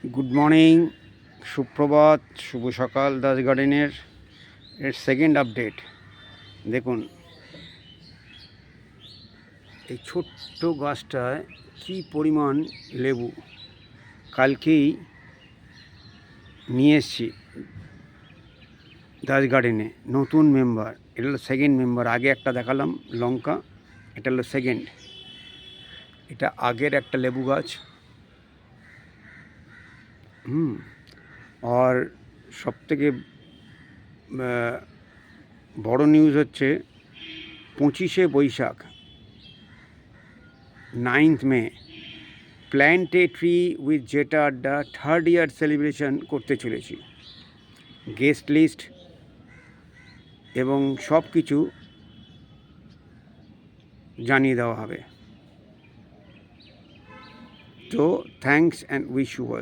Good morning, সুপ্রভাত, শুভ সকাল দাস গার্ডেনের সেকেন্ড আপডেট। দেখুন এই ছোট্ট গাছটায় কী পরিমাণ লেবু। কালকেই নিয়ে এসছি দাস গার্ডেনে নতুন মেম্বার। এটা হলো সেকেন্ড মেম্বার। আগে একটা দেখালাম লঙ্কা, এটা হলো সেকেন্ড। এটা আগের একটা লেবু গাছ। আর সবথেকে বড় নিউজ হচ্ছে 25শে Baishakh 9th May plant a tree with জেটা আড্ডা 3rd ইয়ার সেলিব্রেশন করতে চলেছি। গেস্ট লিস্ট এবং সব কিছু জানিয়ে দেওয়া হবে। তো thanks and wish you all.